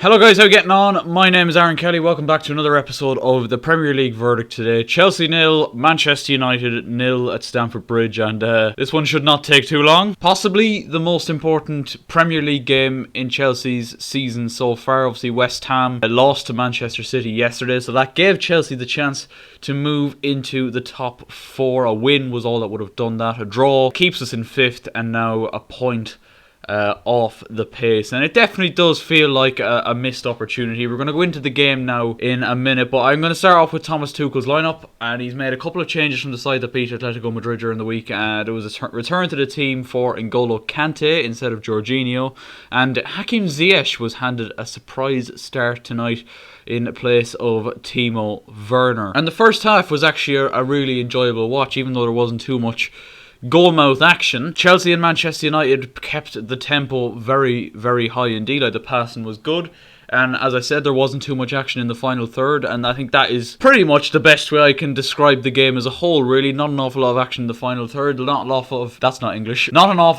Hello guys, how are you getting on? My name is Aaron Kelly. Welcome back to another episode of the Premier League verdict today. Chelsea 0, Manchester United 0 at Stamford Bridge, and this one should not take too long. Possibly the most important Premier League game in Chelsea's season so far. Obviously West Ham lost to Manchester City yesterday, so that gave Chelsea the chance to move into the top four. A win was all that would have done that. A draw keeps us in fifth and now a point off the pace, and it definitely does feel like a missed opportunity. We're going to go into the game now in a minute, but I'm going to start off with Thomas Tuchel's lineup, and he's made a couple of changes from the side that beat Atletico Madrid during the week. There was a return to the team for N'Golo Kante instead of Jorginho, and Hakim Ziyech was handed a surprise start tonight in place of Timo Werner. And the first half was actually a really enjoyable watch, even though there wasn't too much goalmouth action. Chelsea and Manchester United kept the tempo very, very high indeed. The passing was good, and as I said, there wasn't too much action in the final third, and I think that is pretty much the best way I can describe the game as a whole, really. Not an awful lot of action in the final third, not an awful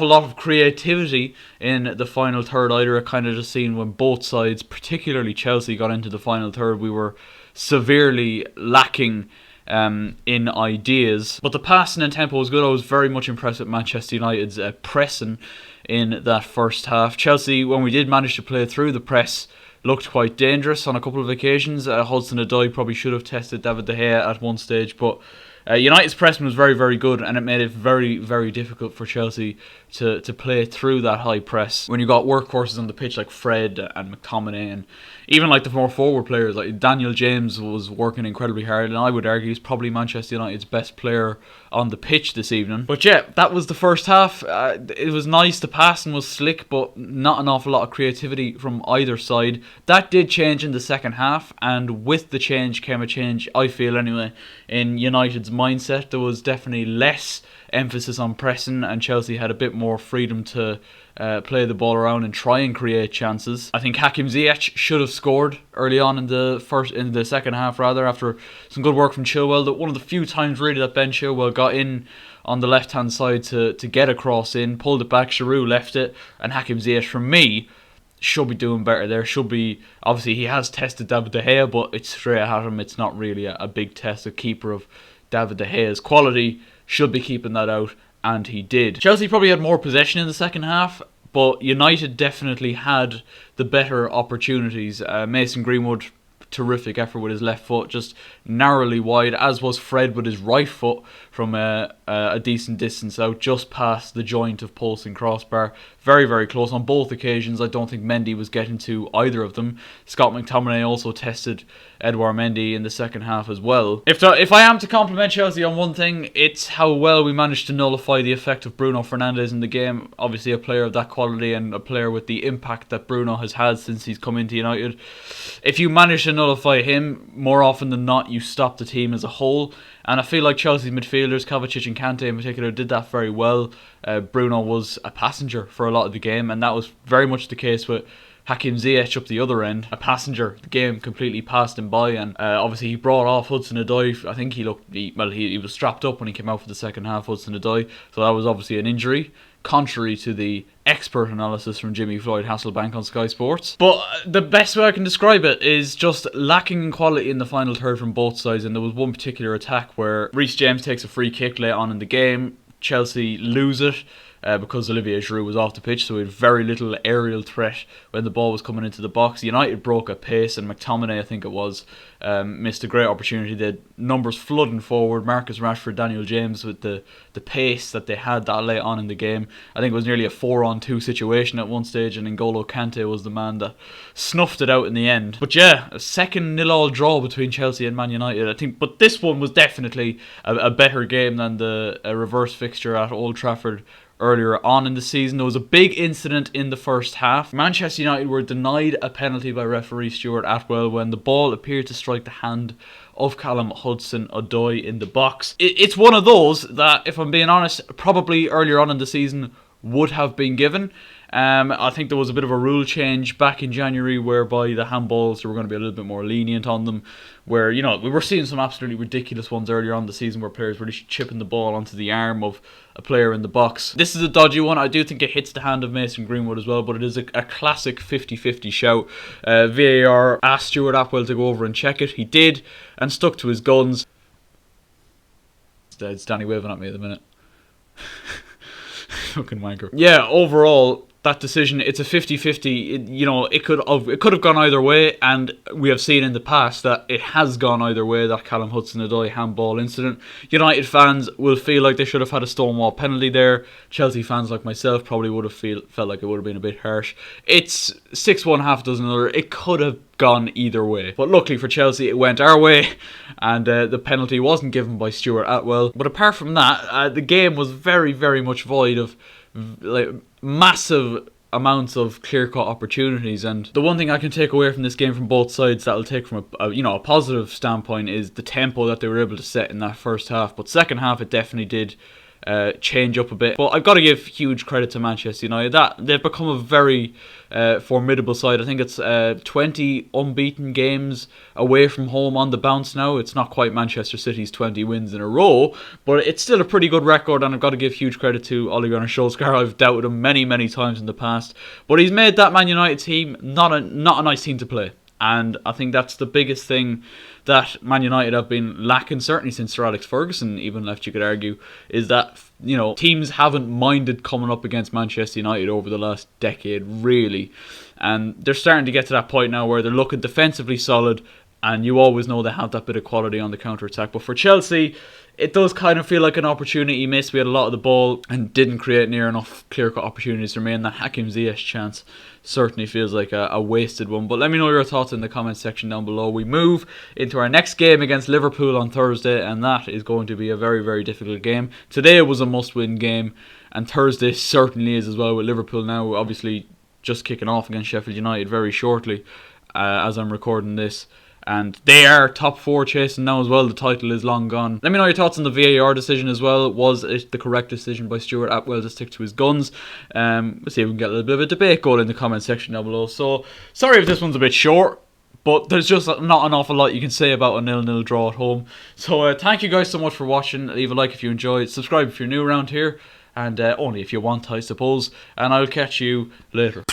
lot of creativity in the final third either. It kind of just seemed when both sides, particularly Chelsea, got into the final third, we were severely lacking in ideas, but the passing and tempo was good. I was very much impressed with Manchester United's pressing in that first half. Chelsea, when we did manage to play through the press, looked quite dangerous on a couple of occasions. Hudson-Odoi probably should have tested David De Gea at one stage, but United's pressing was very, very good, and it made it very, very difficult for Chelsea to play through that high press. When you got workhorses on the pitch like Fred and McTominay, and even like the more forward players, like Daniel James was working incredibly hard, and I would argue he's probably Manchester United's best player on the pitch this evening. But yeah, that was the first half. It was nice, the passing was slick, but not an awful lot of creativity from either side. That did change in the second half, and with the change came a change, I feel anyway, in United's mindset. There was definitely less emphasis on pressing, and Chelsea had a bit more freedom to play the ball around and try and create chances. I think Hakim Ziyech should have scored early on in the second half, after some good work from Chilwell. One of the few times really that Ben Chilwell got in on the left hand side to get a cross in, pulled it back, Giroud left it, and Hakim Ziyech, for me, should be doing better there. Obviously he has tested David De Gea, but it's straight at him. It's not really a big test. A keeper of David De Gea's quality should be keeping that out, and he did. Chelsea probably had more possession in the second half, but United definitely had the better opportunities. Mason Greenwood, terrific effort with his left foot, just narrowly wide, as was Fred with his right foot from a decent distance out, just past the joint of post and crossbar. Very, very close on both occasions. I don't think Mendy was getting to either of them. Scott McTominay also tested Edouard Mendy in the second half as well. If I am to compliment Chelsea on one thing, it's how well we managed to nullify the effect of Bruno Fernandes in the game. Obviously a player of that quality and a player with the impact that Bruno has had since he's come into United. If you manage to nullify him, more often than not you stop the team as a whole, and I feel like Chelsea's midfielders, Kovacic and Kante in particular, did that very well. Bruno was a passenger for a lot of the game, and that was very much the case with Hakim Ziyech up the other end. A passenger. The game completely passed him by, and obviously he brought off Hudson-Odoi. I think he was strapped up when he came out for the second half, Hudson-Odoi, so that was obviously an injury, contrary to the expert analysis from Jimmy Floyd Hasselbank on Sky Sports. But the best way I can describe it is just lacking in quality in the final third from both sides, and there was one particular attack where Reece James takes a free kick late on in the game. Chelsea lose it because Olivier Giroud was off the pitch, so we had very little aerial threat when the ball was coming into the box. United broke at pace, and McTominay, I think it was, missed a great opportunity. They had numbers flooding forward. Marcus Rashford, Daniel James, with the pace that they had that late on in the game. I think it was nearly a 4-on-2 situation at one stage, and N'Golo Kante was the man that snuffed it out in the end. But yeah, a second 0-0 draw between Chelsea and Man United, I think. But this one was definitely a better game than the reverse fixture at Old Trafford earlier on in the season. There was a big incident in the first half. Manchester United were denied a penalty by referee Stuart Atwell when the ball appeared to strike the hand of Callum Hudson-Odoi in the box. It's one of those that, if I'm being honest, probably earlier on in the season would have been given. I think there was a bit of a rule change back in January whereby the handballs were going to be a little bit more lenient on them, where, you know, we were seeing some absolutely ridiculous ones earlier on the season where players were really chipping the ball onto the arm of a player in the box. This is a dodgy one. I do think it hits the hand of Mason Greenwood as well, but it is a classic 50-50 shout. VAR asked Stuart Atwell to go over and check it. He did, and stuck to his guns. It's Danny waving at me at the minute. Fucking wanker. Yeah, overall, that decision, it's a 50-50. You know, it could have gone either way, and we have seen in the past that it has gone either way, that Callum Hudson-Odoi handball incident. United fans will feel like they should have had a Stonewall penalty there. Chelsea fans like myself probably would have felt like it would have been a bit harsh. It's 6-1, half dozen another. It could have gone either way, but luckily for Chelsea it went our way, and the penalty wasn't given by Stuart Atwell. But apart from that, the game was very, very much void of like massive amounts of clear-cut opportunities. And the one thing I can take away from this game from both sides that I'll take from a positive standpoint is the tempo that they were able to set in that first half. But second half it definitely did change up a bit. But I've got to give huge credit to Manchester United. That they've become a very formidable side. I think it's 20 unbeaten games away from home on the bounce now. It's not quite Manchester City's 20 wins in a row, but it's still a pretty good record, and I've got to give huge credit to Ole Gunnar Solskjaer. I've doubted him many, many times in the past, but he's made that Man United team not a nice team to play. And I think that's the biggest thing that Man United have been lacking, certainly since Sir Alex Ferguson even left, you could argue, is that, you know, teams haven't minded coming up against Manchester United over the last decade, really. And they're starting to get to that point now where they're looking defensively solid, and you always know they have that bit of quality on the counter-attack. But for Chelsea, it does kind of feel like an opportunity missed. We had a lot of the ball and didn't create near enough clear-cut opportunities to remain. That Hakim Ziyech chance certainly feels like a wasted one. But let me know your thoughts in the comment section down below. We move into our next game against Liverpool on Thursday, and that is going to be a very, very difficult game. Today was a must-win game, and Thursday certainly is as well, with Liverpool now obviously just kicking off against Sheffield United very shortly as I'm recording this. And they are top 4 chasing now as well. The title is long gone. Let me know your thoughts on the VAR decision as well. Was it the correct decision by Stuart Atwell to stick to his guns? We'll see if we can get a little bit of a debate going in the comment section down below. So, sorry if this one's a bit short, but there's just not an awful lot you can say about a 0-0 draw at home. So, thank you guys so much for watching. Leave a like if you enjoyed. Subscribe if you're new around here. And only if you want, I suppose. And I'll catch you later.